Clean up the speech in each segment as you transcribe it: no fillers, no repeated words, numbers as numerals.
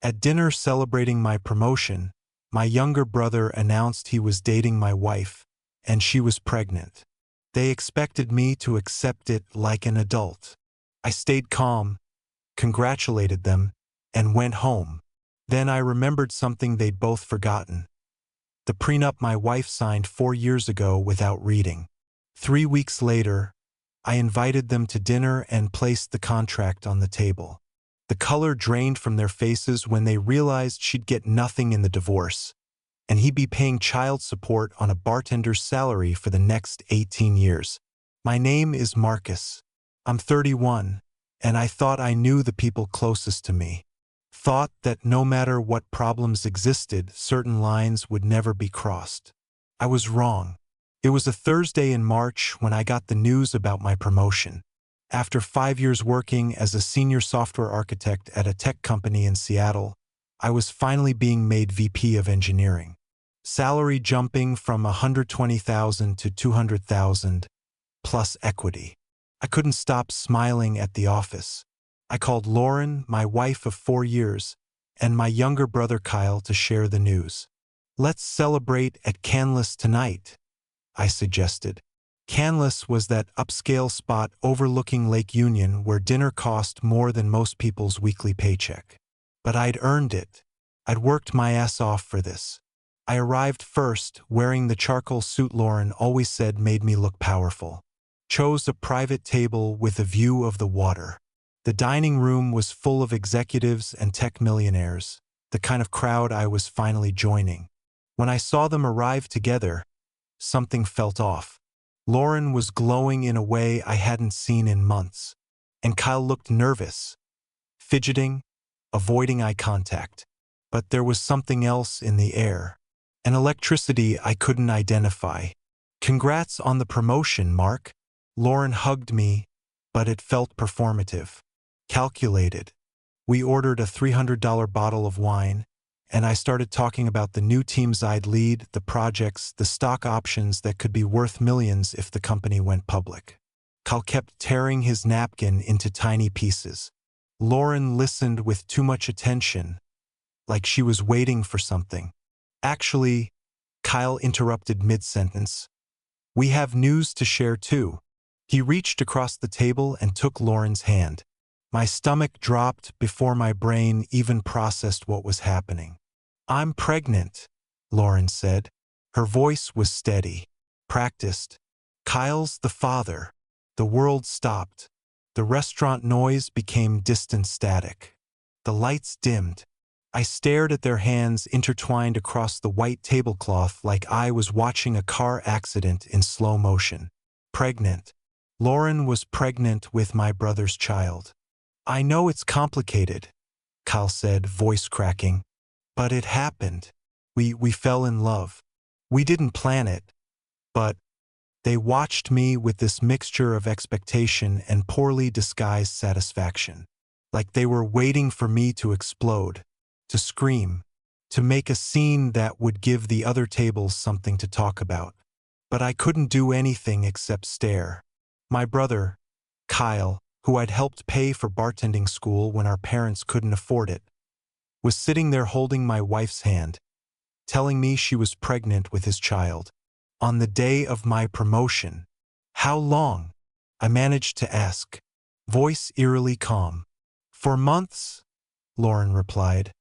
At dinner celebrating my promotion, my younger brother announced he was dating my wife, and she was pregnant. They expected me to accept it like an adult. I stayed calm, congratulated them, and went home. Then I remembered something they'd both forgotten. The prenup my wife signed 4 years ago without reading. 3 weeks later, I invited them to dinner and placed the contract on the table. The color drained from their faces when they realized she'd get nothing in the divorce, and he'd be paying child support on a bartender's salary for the next 18 years. My name is Marcus. I'm 31, and I thought I knew the people closest to me. Thought that no matter what problems existed, certain lines would never be crossed. I was wrong. It was a Thursday in March when I got the news about my promotion. After 5 years working as a senior software architect at a tech company in Seattle, I was finally being made VP of engineering. Salary jumping from $120,000 to $200,000, plus equity. I couldn't stop smiling at the office. I called Lauren, my wife of 4 years, and my younger brother Kyle to share the news. "Let's celebrate at Canlis tonight," I suggested. Canlis was that upscale spot overlooking Lake Union where dinner cost more than most people's weekly paycheck. But I'd earned it. I'd worked my ass off for this. I arrived first, wearing the charcoal suit Lauren always said made me look powerful. Chose a private table with a view of the water. The dining room was full of executives and tech millionaires, the kind of crowd I was finally joining. When I saw them arrive together, something felt off. Lauren was glowing in a way I hadn't seen in months, and Kyle looked nervous, fidgeting, avoiding eye contact. But there was something else in the air, an electricity I couldn't identify. "Congrats on the promotion, Mark." Lauren hugged me, but it felt performative, calculated. We ordered a $300 bottle of wine, and I started talking about the new teams I'd lead, the projects, the stock options that could be worth millions if the company went public. Kyle kept tearing his napkin into tiny pieces. Lauren listened with too much attention, like she was waiting for something. "Actually," Kyle interrupted mid-sentence, "we have news to share too." He reached across the table and took Lauren's hand. My stomach dropped before my brain even processed what was happening. "I'm pregnant," Lauren said. Her voice was steady, practiced. "Kyle's the father." The world stopped. The restaurant noise became distant static. The lights dimmed. I stared at their hands intertwined across the white tablecloth like I was watching a car accident in slow motion. Pregnant. Lauren was pregnant with my brother's child. "I know it's complicated," Kyle said, voice cracking. "But it happened. We fell in love. We didn't plan it." But they watched me with this mixture of expectation and poorly disguised satisfaction, like they were waiting for me to explode, to scream, to make a scene that would give the other tables something to talk about. But I couldn't do anything except stare. My brother, Kyle, who I'd helped pay for bartending school when our parents couldn't afford it, was sitting there holding my wife's hand, telling me she was pregnant with his child. On the day of my promotion. "How long?" I managed to ask, voice eerily calm. "For months," Lauren replied,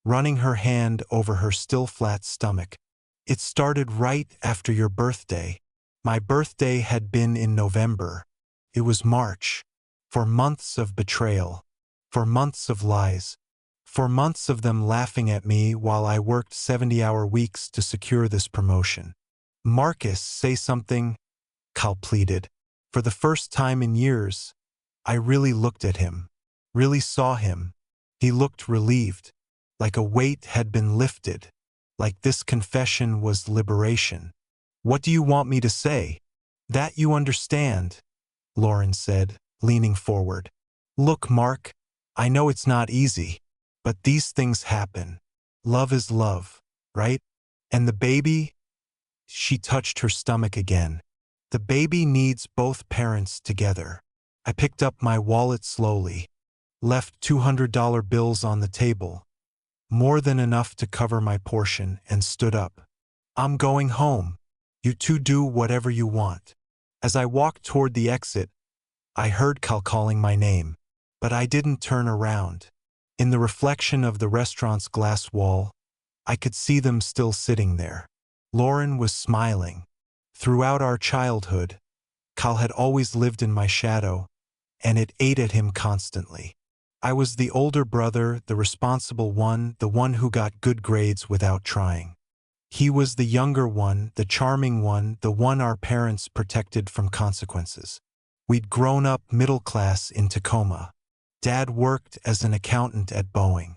running her hand over her still flat stomach. "It started right after your birthday." My birthday had been in November. It was March. For months of betrayal. For months of lies. For months of them laughing at me while I worked 70-hour weeks to secure this promotion. "Marcus, say something," Kyle pleaded. For the first time in years, I really looked at him, really saw him. He looked relieved, like a weight had been lifted, like this confession was liberation. "What do you want me to say?" "That you understand," Lauren said, leaning forward. "Look, Mark, I know it's not easy, but these things happen. Love is love, right? And the baby..." She touched her stomach again. "The baby needs both parents together." I picked up my wallet slowly, left $200 bills on the table, more than enough to cover my portion, and stood up. I'm going home. You two do whatever you want. As I walked toward the exit, I heard Cal calling my name, but I didn't turn around. In the reflection of the restaurant's glass wall, I could see them still sitting there. Lauren was smiling. Throughout our childhood, Cal had always lived in my shadow, and it ate at him constantly. I was the older brother, the responsible one, the one who got good grades without trying. He was the younger one, the charming one, the one our parents protected from consequences. We'd grown up middle class in Tacoma. Dad worked as an accountant at Boeing.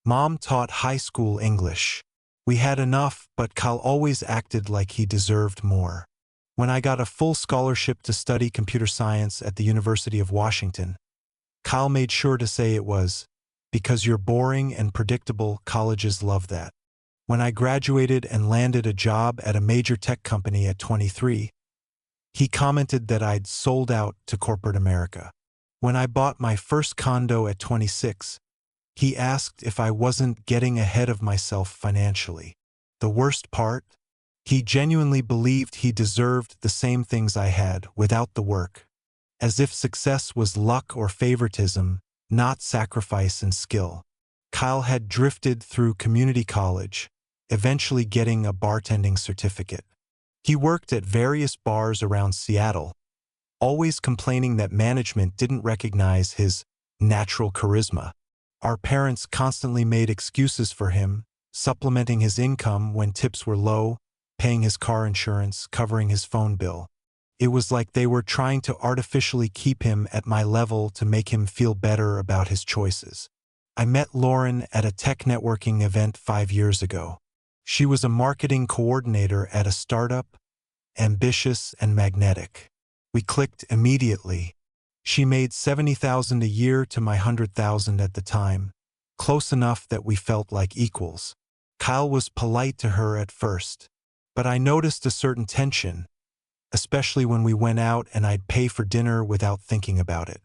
Mom taught high school English. We had enough, but Cal always acted like he deserved more. When I got a full scholarship to study computer science at the University of Washington, Cal made sure to say it was, "Because you're boring and predictable, colleges love that." When I graduated and landed a job at a major tech company at 23, he commented that I'd sold out to corporate America. When I bought my first condo at 26, he asked if I wasn't getting ahead of myself financially. The worst part? He genuinely believed he deserved the same things I had without the work, as if success was luck or favoritism, not sacrifice and skill. Kyle had drifted through community college, eventually getting a bartending certificate. He worked at various bars around Seattle, always complaining that management didn't recognize his natural charisma. Our parents constantly made excuses for him, supplementing his income when tips were low, paying his car insurance, covering his phone bill. It was like they were trying to artificially keep him at my level to make him feel better about his choices. I met Lauren at a tech networking event 5 years ago. She was a marketing coordinator at a startup, ambitious and magnetic. We clicked immediately. She made $70,000 a year to my $100,000 at the time, close enough that we felt like equals. Kyle was polite to her at first, but I noticed a certain tension, especially when we went out and I'd pay for dinner without thinking about it.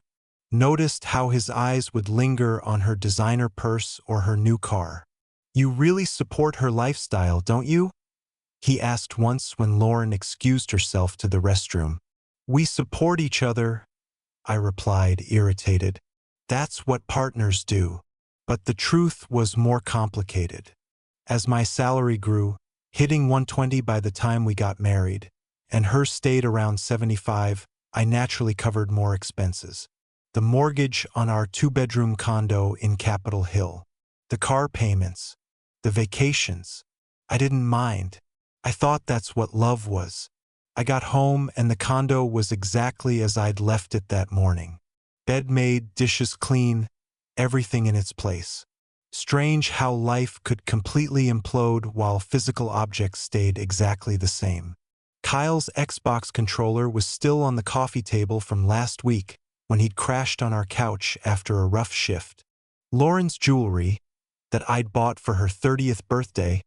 Noticed how his eyes would linger on her designer purse or her new car. "You really support her lifestyle, don't you?" he asked once when Lauren excused herself to the restroom. "We support each other," I replied, irritated. "That's what partners do." But the truth was more complicated. As my salary grew, hitting 120 by the time we got married, and hers stayed around 75, I naturally covered more expenses. The mortgage on our 2-bedroom condo in Capitol Hill, the car payments, the vacations. I didn't mind. I thought that's what love was. I got home and the condo was exactly as I'd left it that morning. Bed made, dishes clean, everything in its place. Strange how life could completely implode while physical objects stayed exactly the same. Kyle's Xbox controller was still on the coffee table from last week when he'd crashed on our couch after a rough shift. Lauren's jewelry, that I'd bought for her 30th birthday,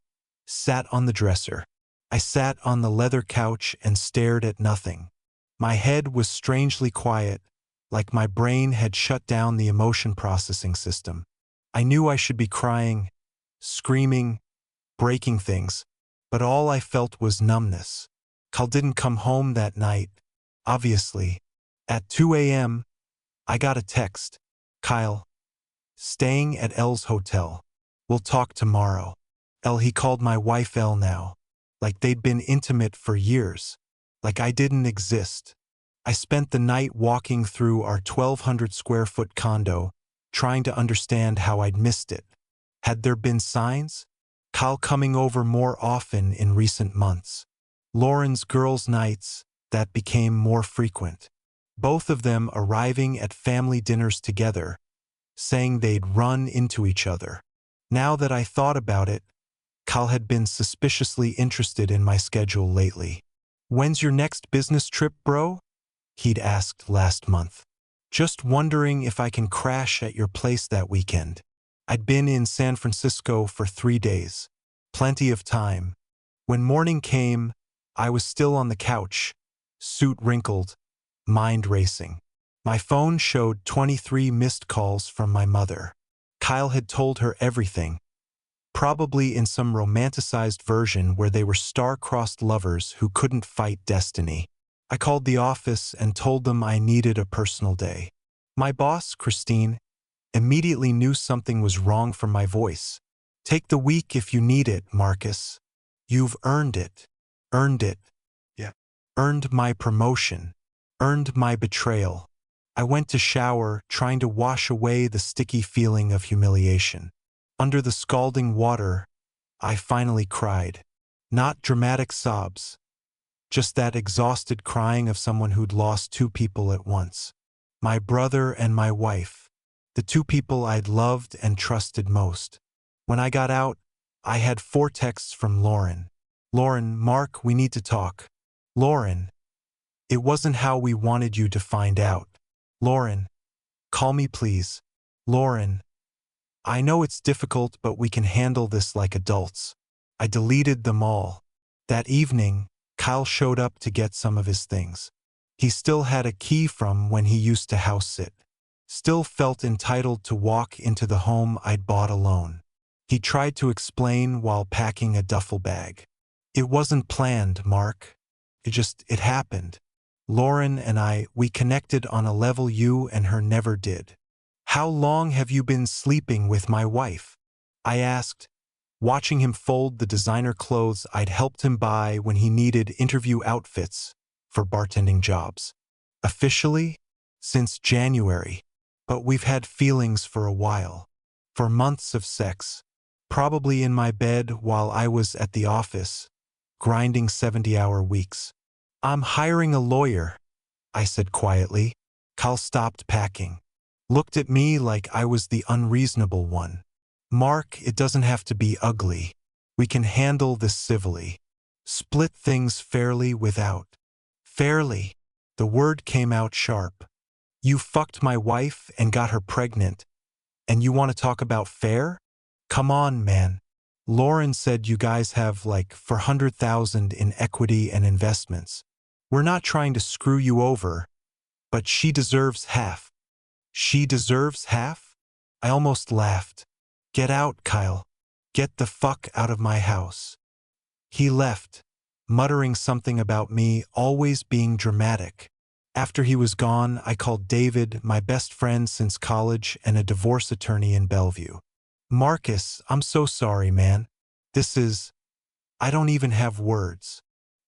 sat on the dresser. I sat on the leather couch and stared at nothing. My head was strangely quiet, like my brain had shut down the emotion processing system. I knew I should be crying, screaming, breaking things, but all I felt was numbness. Kyle didn't come home that night, obviously. At 2 a.m., I got a text. "Kyle, staying at Elle's hotel. We'll talk tomorrow." Elle, he called my wife Elle now, like they'd been intimate for years, like I didn't exist. I spent the night walking through our 1,200 square foot condo, trying to understand how I'd missed it. Had there been signs? Kyle coming over more often in recent months. Lauren's girls' nights, that became more frequent. Both of them arriving at family dinners together, saying they'd run into each other. Now that I thought about it, Kyle had been suspiciously interested in my schedule lately. "When's your next business trip, bro?" he'd asked last month. "Just wondering if I can crash at your place that weekend." I'd been in San Francisco for 3 days. Plenty of time. When morning came, I was still on the couch, suit wrinkled, mind racing. My phone showed 23 missed calls from my mother. Kyle had told her everything. probably in some romanticized version where they were star-crossed lovers who couldn't fight destiny. I called the office and told them I needed a personal day. My boss, Christine, immediately knew something was wrong from my voice. Take the week if you need it, Marcus. You've earned it. Earned it. Yeah. Earned my promotion. Earned my betrayal. I went to shower, trying to wash away the sticky feeling of humiliation. Under the scalding water, I finally cried. Not dramatic sobs. Just that exhausted crying of someone who'd lost two people at once. My brother and my wife. The two people I'd loved and trusted most. When I got out, I had 4 texts from Lauren. Lauren, Mark, we need to talk. Lauren, it wasn't how we wanted you to find out. Lauren, call me please. Lauren, I know it's difficult, but we can handle this like adults. I deleted them all. That evening, Kyle showed up to get some of his things. He still had a key from when he used to house sit. Still felt entitled to walk into the home I'd bought alone. He tried to explain while packing a duffel bag. It wasn't planned, Mark. It happened. Lauren and we connected on a level you and her never did. How long have you been sleeping with my wife? I asked, watching him fold the designer clothes I'd helped him buy when he needed interview outfits for bartending jobs. Officially, since January, but we've had feelings for a while. For months of sex, probably in my bed while I was at the office, grinding 70-hour weeks. I'm hiring a lawyer, I said quietly. Kyle stopped packing. Looked at me like I was the unreasonable one. Mark, it doesn't have to be ugly. We can handle this civilly. Split things fairly without. Fairly. The word came out sharp. You fucked my wife and got her pregnant, and you want to talk about fair? Come on, man. Lauren said you guys have like $400,000 in equity and investments. We're not trying to screw you over, but she deserves half. She deserves half? I almost laughed. Get out, Kyle. Get the fuck out of my house. He left, muttering something about me always being dramatic. After he was gone, I called David, my best friend since college and a divorce attorney in Bellevue. Marcus, I'm so sorry, man. I don't even have words.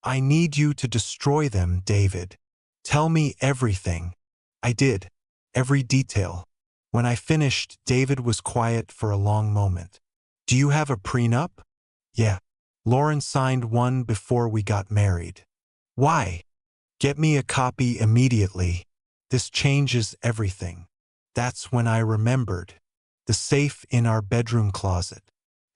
I need you to destroy them, David. Tell me everything. I did. Every detail. When I finished, David was quiet for a long moment. Do you have a prenup? Yeah. Lauren signed one before we got married. Why? Get me a copy immediately. This changes everything. That's when I remembered. The safe in our bedroom closet.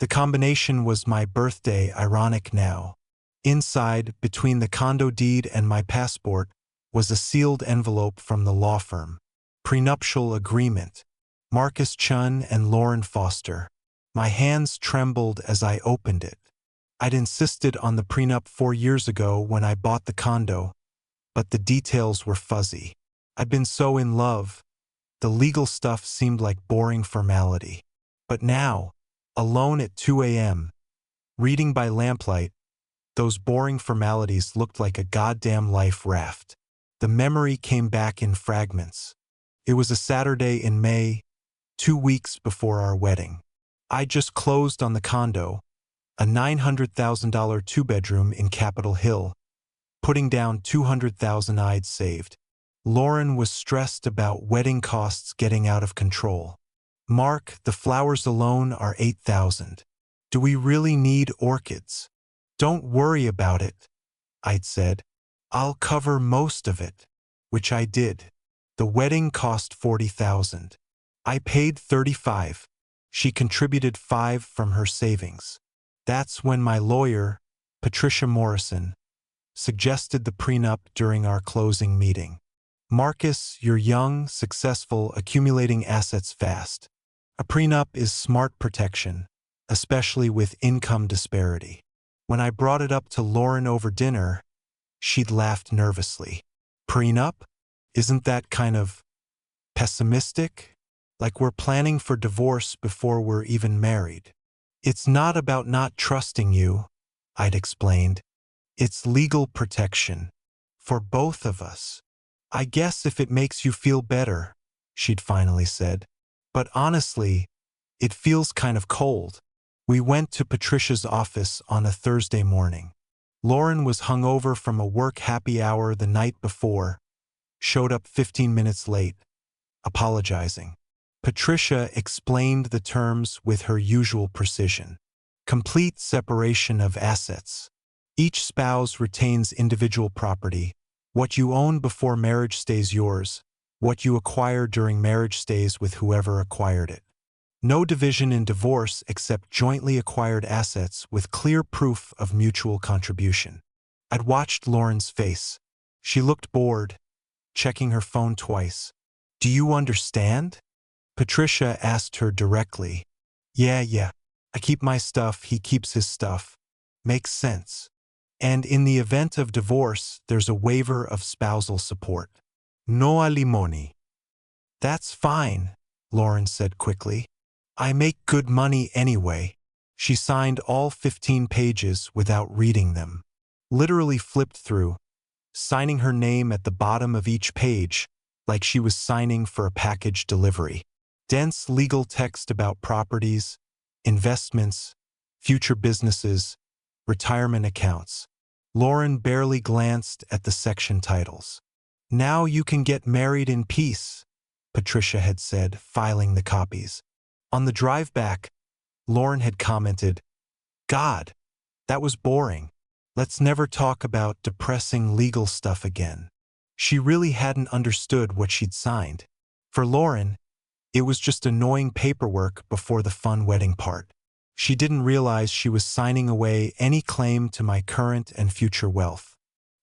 The combination was my birthday, ironic now. Inside, between the condo deed and my passport, was a sealed envelope from the law firm. Prenuptial agreement. Marcus Chun and Lauren Foster. My hands trembled as I opened it. I'd insisted on the prenup 4 years ago when I bought the condo, but the details were fuzzy. I'd been so in love. The legal stuff seemed like boring formality. But now, alone at 2 a.m., reading by lamplight, those boring formalities looked like a goddamn life raft. The memory came back in fragments. It was a Saturday in May, 2 weeks before our wedding. I just closed on the condo, a $900,000 two-bedroom in Capitol Hill, putting down $200,000 I'd saved. Lauren was stressed about wedding costs getting out of control. Mark, the flowers alone are $8,000. Do we really need orchids? Don't worry about it, I'd said. I'll cover most of it, which I did. The wedding cost $40,000. I paid $35,000. She contributed $5,000 from her savings. That's when my lawyer, Patricia Morrison, suggested the prenup during our closing meeting. Marcus, you're young, successful, accumulating assets fast. A prenup is smart protection, especially with income disparity. When I brought it up to Lauren over dinner, she'd laughed nervously. Prenup? Isn't that kind of pessimistic? Like we're planning for divorce before we're even married. It's not about not trusting you, I'd explained. It's legal protection. For both of us. I guess if it makes you feel better, she'd finally said. But honestly, it feels kind of cold. We went to Patricia's office on a Thursday morning. Lauren was hungover from a work happy hour the night before, showed up 15 minutes late, apologizing. Patricia explained the terms with her usual precision. Complete separation of assets. Each spouse retains individual property. What you own before marriage stays yours. What you acquire during marriage stays with whoever acquired it. No division in divorce except jointly acquired assets with clear proof of mutual contribution. I'd watched Lauren's face. She looked bored, checking her phone twice. Do you understand? Patricia asked her directly. Yeah. I keep my stuff, he keeps his stuff. Makes sense. And in the event of divorce, there's a waiver of spousal support. No alimony. That's fine, Lauren said quickly. I make good money anyway. She signed all 15 pages without reading them. Literally flipped through, signing her name at the bottom of each page, like she was signing for a package delivery. Dense legal text about properties, investments, future businesses, retirement accounts. Lauren barely glanced at the section titles. Now you can get married in peace, Patricia had said, filing the copies. On the drive back, Lauren had commented, God, that was boring. Let's never talk about depressing legal stuff again. She really hadn't understood what she'd signed. For Lauren, it was just annoying paperwork before the fun wedding part. She didn't realize she was signing away any claim to my current and future wealth.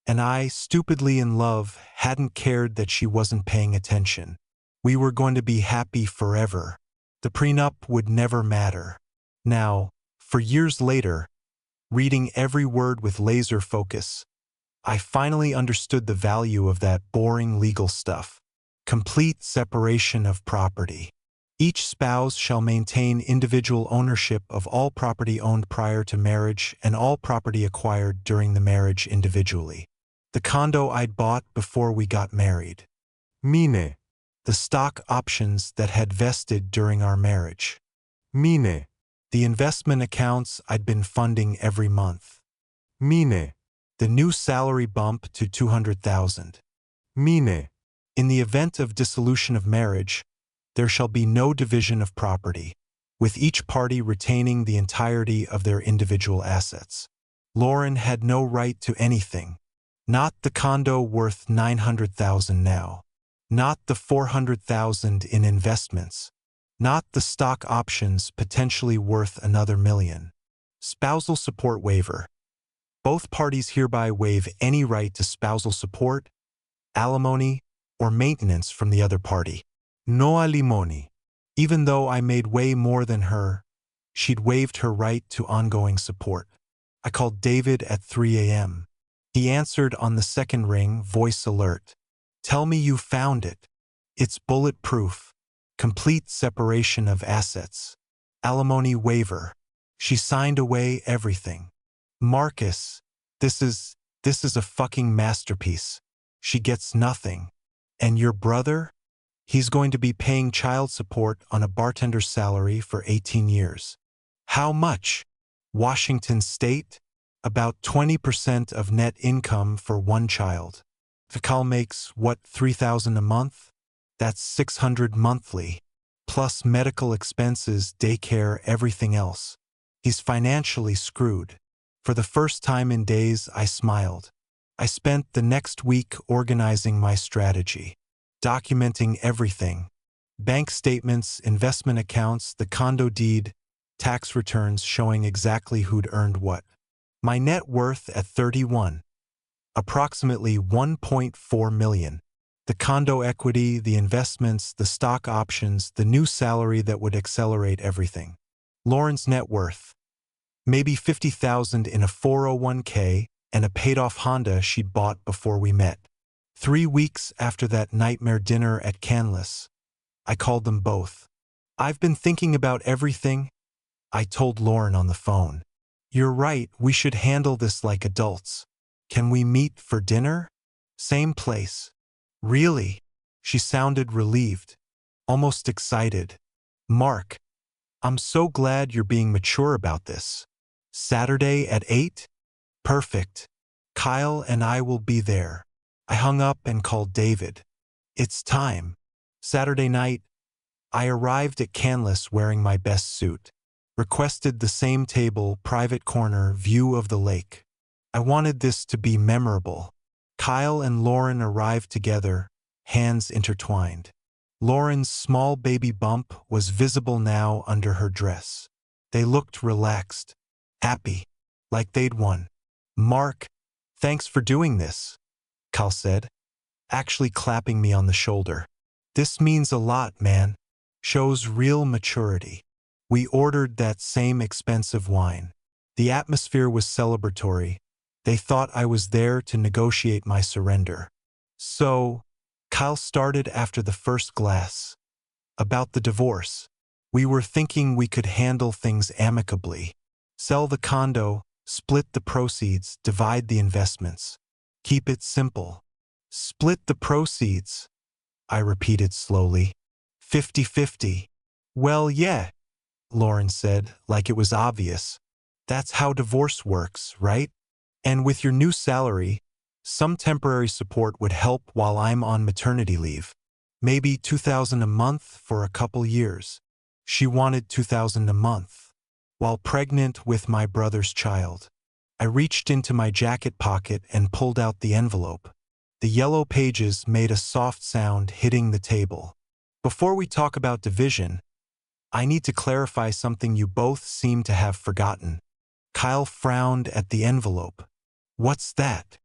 And I, stupidly in love, hadn't cared that she wasn't paying attention. We were going to be happy forever. The prenup would never matter. Now, for years later, reading every word with laser focus, I finally understood the value of that boring legal stuff. Complete separation of property. Each spouse shall maintain individual ownership of all property owned prior to marriage and all property acquired during the marriage individually. The condo I'd bought before we got married. Mine. The stock options that had vested during our marriage. Mine. The investment accounts I'd been funding every month. Mine. The new salary bump to $200,000. Mine. In the event of dissolution of marriage, there shall be no division of property, with each party retaining the entirety of their individual assets. Lauren had no right to anything. Not the condo worth $900,000 now. Not the $400,000 in investments. Not the stock options potentially worth another $1 million. Spousal support waiver. Both parties hereby waive any right to spousal support, alimony, or maintenance from the other party. No alimony. Even though I made way more than her, she'd waived her right to ongoing support. I called David at 3 a.m. He answered on the second ring, voice alert. Tell me you found it. It's bulletproof. Complete separation of assets. Alimony waiver. She signed away everything. Marcus, this is a fucking masterpiece. She gets nothing. And your brother? He's going to be paying child support on a bartender's salary for 18 years. How much? Washington State? About 20% of net income for one child. Vikal makes, what, $3,000 a month? That's $600 monthly. Plus medical expenses, daycare, everything else. He's financially screwed. For the first time in days, I smiled. I spent the next week organizing my strategy. Documenting everything. Bank statements, investment accounts, the condo deed, tax returns showing exactly who'd earned what. My net worth at 31. Approximately $1.4 million. The condo equity, the investments, the stock options, the new salary that would accelerate everything. Lauren's net worth. Maybe $50,000 in a 401k and a paid-off Honda she'd bought before we met. 3 weeks after that nightmare dinner at Canlis, I called them both. I've been thinking about everything, I told Lauren on the phone. You're right, we should handle this like adults. Can we meet for dinner? Same place. Really? She sounded relieved, almost excited. Mark, I'm so glad you're being mature about this. Saturday at 8? Perfect. Kyle and I will be there. I hung up and called David. It's time. Saturday night, I arrived at Canlis wearing my best suit. Requested the same table, private corner, view of the lake. I wanted this to be memorable. Kyle and Lauren arrived together, hands intertwined. Lauren's small baby bump was visible now under her dress. They looked relaxed, happy, like they'd won. Mark, thanks for doing this, Kyle said, actually clapping me on the shoulder. This means a lot, man. Shows real maturity. We ordered that same expensive wine. The atmosphere was celebratory. They thought I was there to negotiate my surrender. So, Kyle started after the first glass. About the divorce. We were thinking we could handle things amicably. Sell the condo, split the proceeds, divide the investments. Keep it simple. Split the proceeds, I repeated slowly. 50-50. Well, yeah, Lauren said, like it was obvious. That's how divorce works, right? And with your new salary, some temporary support would help while I'm on maternity leave. Maybe $2,000 a month for a couple years. She wanted $2,000 a month. While pregnant with my brother's child. I reached into my jacket pocket and pulled out the envelope. The yellow pages made a soft sound hitting the table. Before we talk about division, I need to clarify something you both seem to have forgotten. Kyle frowned at the envelope. What's that?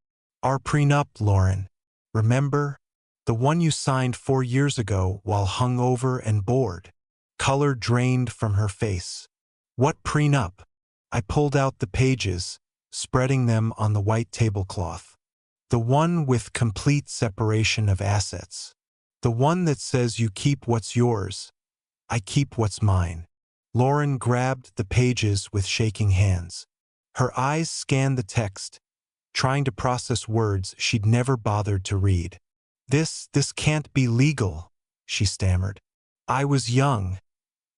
Our prenup, Lauren. Remember? The one you signed 4 years ago while hungover and bored. Color drained from her face. What prenup? I pulled out the pages, spreading them on the white tablecloth. The one with complete separation of assets. The one that says you keep what's yours. I keep what's mine. Lauren grabbed the pages with shaking hands. Her eyes scanned the text, trying to process words she'd never bothered to read. This can't be legal, she stammered. I was young.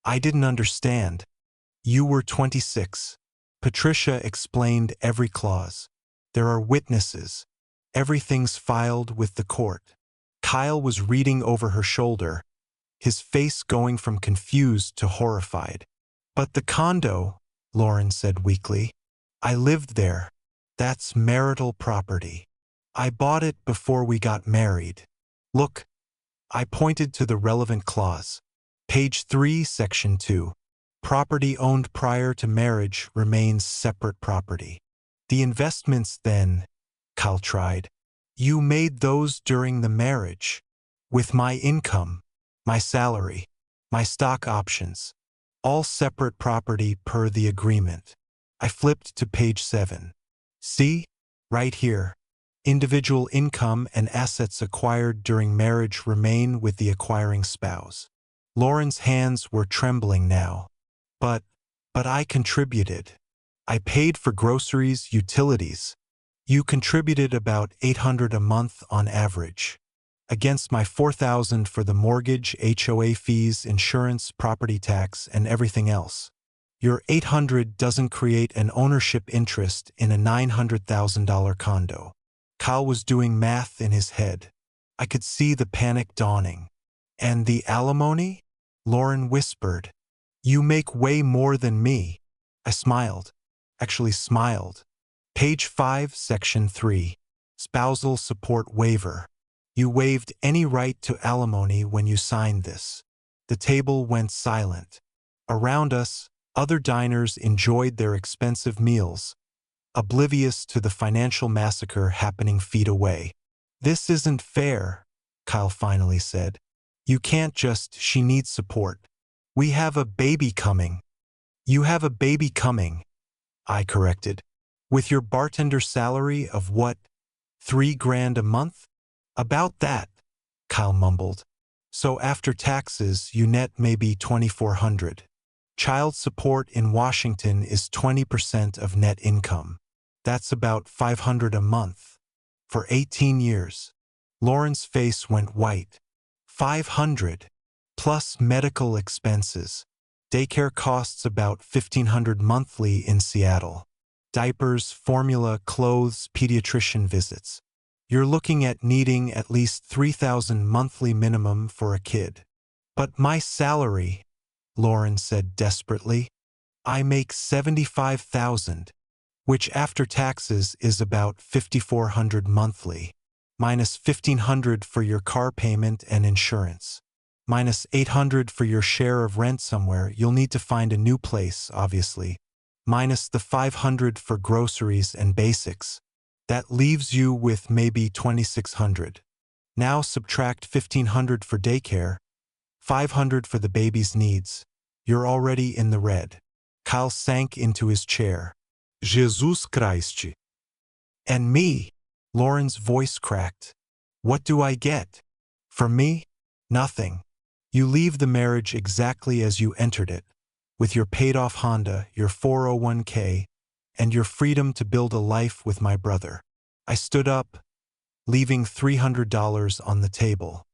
I didn't understand. You were 26. Patricia explained every clause. There are witnesses. Everything's filed with the court. Kyle was reading over her shoulder, his face going from confused to horrified. But the condo, Lauren said weakly. I lived there. That's marital property. I bought it before we got married. Look, I pointed to the relevant clause. Page 3, Section 2. Property owned prior to marriage remains separate property. The investments then, Kyle tried. You made those during the marriage. With my income, my salary, my stock options. All separate property per the agreement. I flipped to page 7. See? Right here. Individual income and assets acquired during marriage remain with the acquiring spouse. Lauren's hands were trembling now. But I contributed. I paid for groceries, utilities. You contributed about $800 a month on average. Against my $4,000 for the mortgage, HOA fees, insurance, property tax, and everything else. Your $800 doesn't create an ownership interest in a $900,000 condo. Kyle was doing math in his head. I could see the panic dawning. And the alimony? Lauren whispered. You make way more than me. I smiled. Actually smiled. Page 5, Section 3. Spousal Support Waiver. You waived any right to alimony when you signed this. The table went silent. Around us, other diners enjoyed their expensive meals, oblivious to the financial massacre happening feet away. This isn't fair, Kyle finally said. You can't just, she needs support. We have a baby coming. You have a baby coming, I corrected. With your bartender salary of what, $3,000 a month? About that, Kyle mumbled. So after taxes, you net maybe $2,400. Child support in Washington is 20% of net income. That's about $500 a month. For 18 years. Lauren's face went white. 500. Plus medical expenses. Daycare costs about $1,500 monthly in Seattle. Diapers, formula, clothes, pediatrician visits. You're looking at needing at least $3,000 monthly minimum for a kid. But my salary, Lauren said desperately. I make $75,000, which after taxes is about $5,400 monthly, minus $1,500 for your car payment and insurance, minus $800 for your share of rent somewhere. You'll need to find a new place, obviously, minus the $500 for groceries and basics. That leaves you with maybe $2,600. Now subtract $1,500 for daycare, $500 for the baby's needs. You're already in the red. Kyle sank into his chair. Jesus Christ. And me? Lauren's voice cracked. What do I get? For me? Nothing. You leave the marriage exactly as you entered it, with your paid-off Honda, your 401k, and your freedom to build a life with my brother. I stood up, leaving $300 on the table.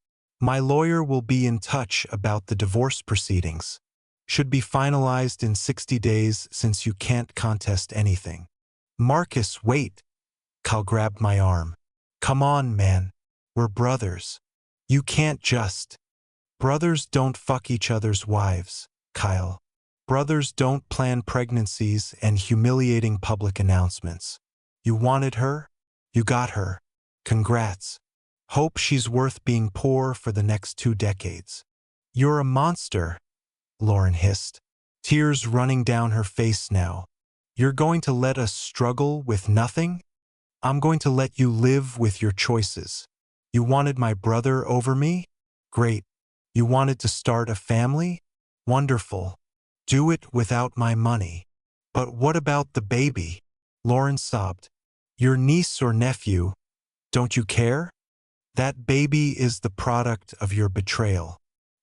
My lawyer will be in touch about the divorce proceedings. Should be finalized in 60 days since you can't contest anything. Marcus, wait. Kyle grabbed my arm. Come on, man. We're brothers. You can't just. Brothers don't fuck each other's wives, Kyle. Brothers don't plan pregnancies and humiliating public announcements. You wanted her? You got her. Congrats. Hope she's worth being poor for the next 2 decades. You're a monster, Lauren hissed, tears running down her face now. You're going to let us struggle with nothing? I'm going to let you live with your choices. You wanted my brother over me? Great. You wanted to start a family? Wonderful. Do it without my money. But what about the baby? Lauren sobbed. Your niece or nephew, don't you care? That baby is the product of your betrayal.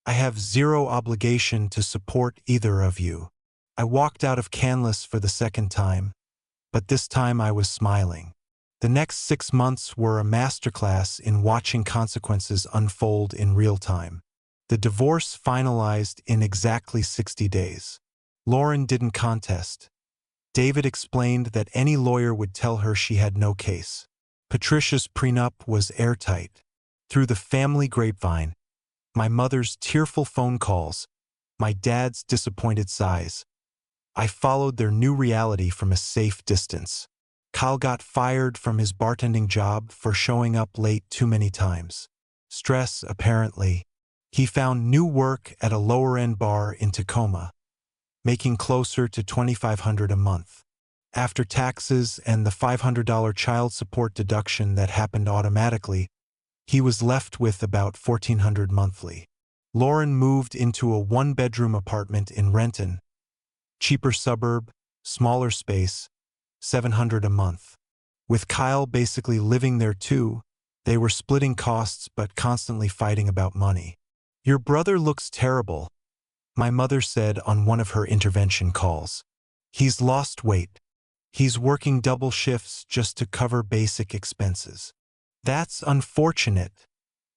I have zero obligation to support either of you. I walked out of Canlis for the second time, but this time I was smiling. The next 6 months were a masterclass in watching consequences unfold in real time. The divorce finalized in exactly 60 days. Lauren didn't contest. David explained that any lawyer would tell her she had no case. Patricia's prenup was airtight. Through the family grapevine, my mother's tearful phone calls, my dad's disappointed sighs, I followed their new reality from a safe distance. Kyle got fired from his bartending job for showing up late too many times. Stress, apparently. He found new work at a lower-end bar in Tacoma, making closer to $2,500 a month. After taxes and the $500 child support deduction that happened automatically, he was left with about $1,400 monthly. Lauren moved into a 1-bedroom apartment in Renton. Cheaper suburb, smaller space, $700 a month. With Kyle basically living there too, they were splitting costs but constantly fighting about money. Your brother looks terrible, my mother said on one of her intervention calls. He's lost weight. He's working double shifts just to cover basic expenses. That's unfortunate,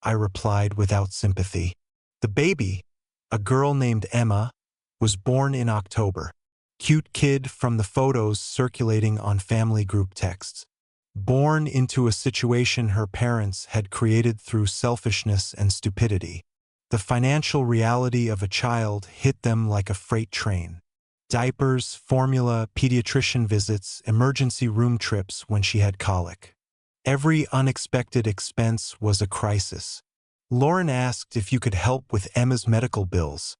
I replied without sympathy. The baby, a girl named Emma, was born in October. Cute kid from the photos circulating on family group texts. Born into a situation her parents had created through selfishness and stupidity. The financial reality of a child hit them like a freight train. Diapers, formula, pediatrician visits, emergency room trips when she had colic. Every unexpected expense was a crisis. Lauren asked if you could help with Emma's medical bills.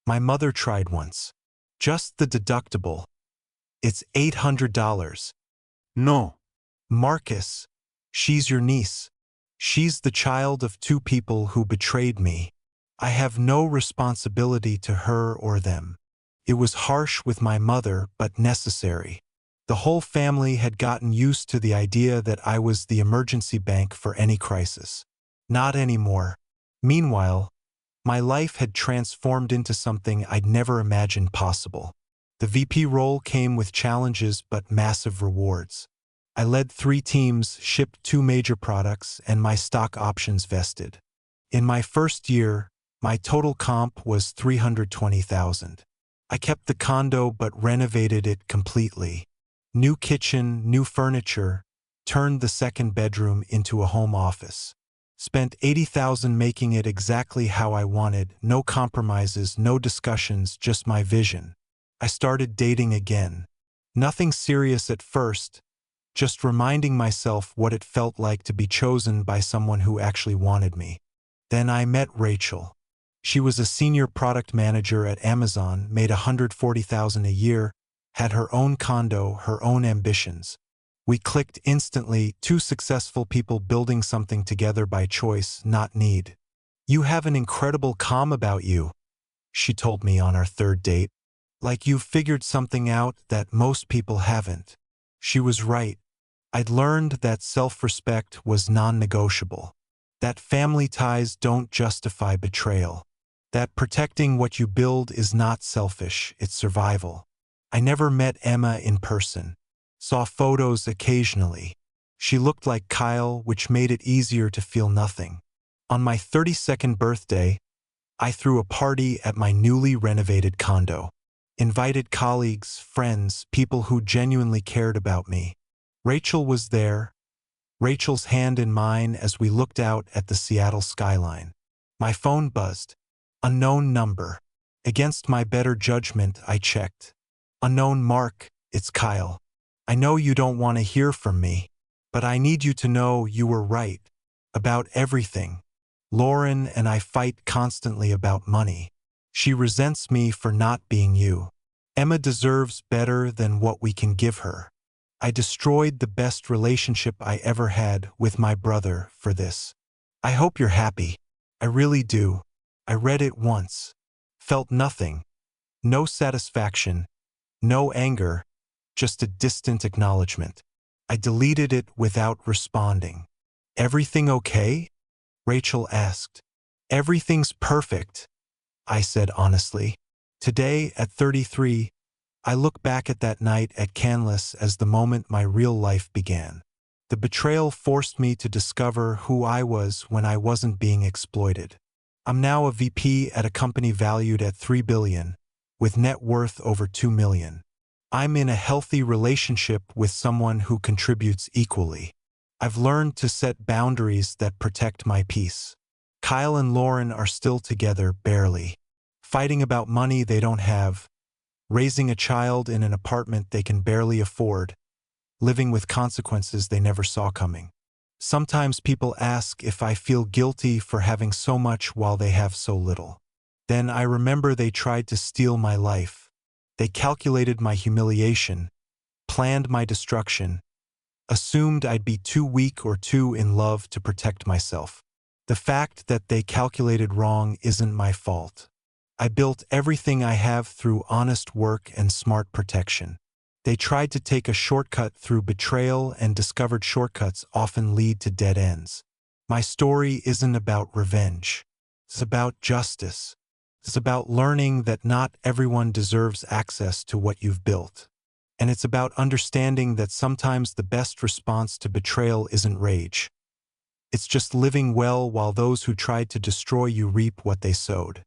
My mother tried once. Just the deductible. It's $800. No. Marcus, she's your niece. She's the child of 2 people who betrayed me. I have no responsibility to her or them. It was harsh with my mother, but necessary. The whole family had gotten used to the idea that I was the emergency bank for any crisis. Not anymore. Meanwhile, My life had transformed into something I'd never imagined possible. The VP role came with challenges but massive rewards. I led 3 teams, shipped 2 major products, and my stock options vested. In my first year, my total comp was $320,000. I kept the condo but renovated it completely. New kitchen, new furniture, turned the second bedroom into a home office. Spent $80,000 making it exactly how I wanted, no compromises, no discussions, just my vision. I started dating again. Nothing serious at first, just reminding myself what it felt like to be chosen by someone who actually wanted me. Then I met Rachel. She was a senior product manager at Amazon, made $140,000 a year, had her own condo, her own ambitions. We clicked instantly, 2 successful people building something together by choice, not need. "You have an incredible calm about you," she told me on our 3rd date. "Like you've figured something out that most people haven't." She was right. I'd learned that self-respect was non-negotiable. That family ties don't justify betrayal. That protecting what you build is not selfish, it's survival. I never met Emma in person. Saw photos occasionally. She looked like Kyle, which made it easier to feel nothing. On my 32nd birthday, I threw a party at my newly renovated condo. Invited colleagues, friends, people who genuinely cared about me. Rachel was there, Rachel's hand in mine as we looked out at the Seattle skyline. My phone buzzed. Unknown number. Against my better judgment, I checked. "Unknown Mark, it's Kyle. I know you don't want to hear from me, but I need you to know you were right. About everything. Lauren and I fight constantly about money. She resents me for not being you. Emma deserves better than what we can give her. I destroyed the best relationship I ever had with my brother for this. I hope you're happy. I really do." I read it once. Felt nothing. No satisfaction. No anger. Just a distant acknowledgement. I deleted it without responding. "Everything okay?" Rachel asked. "Everything's perfect," I said honestly. Today, at 33, I look back at that night at Canlis as the moment my real life began. The betrayal forced me to discover who I was when I wasn't being exploited. I'm now a VP at a company valued at $3 billion, with net worth over $2 million. I'm in a healthy relationship with someone who contributes equally. I've learned to set boundaries that protect my peace. Kyle and Lauren are still together, barely. Fighting about money they don't have, raising a child in an apartment they can barely afford, living with consequences they never saw coming. Sometimes people ask if I feel guilty for having so much while they have so little. Then I remember they tried to steal my life. They calculated my humiliation, planned my destruction, assumed I'd be too weak or too in love to protect myself. The fact that they calculated wrong isn't my fault. I built everything I have through honest work and smart protection. They tried to take a shortcut through betrayal, and discovered shortcuts often lead to dead ends. My story isn't about revenge. It's about justice. It's about learning that not everyone deserves access to what you've built. And it's about understanding that sometimes the best response to betrayal isn't rage. It's just living well while those who tried to destroy you reap what they sowed.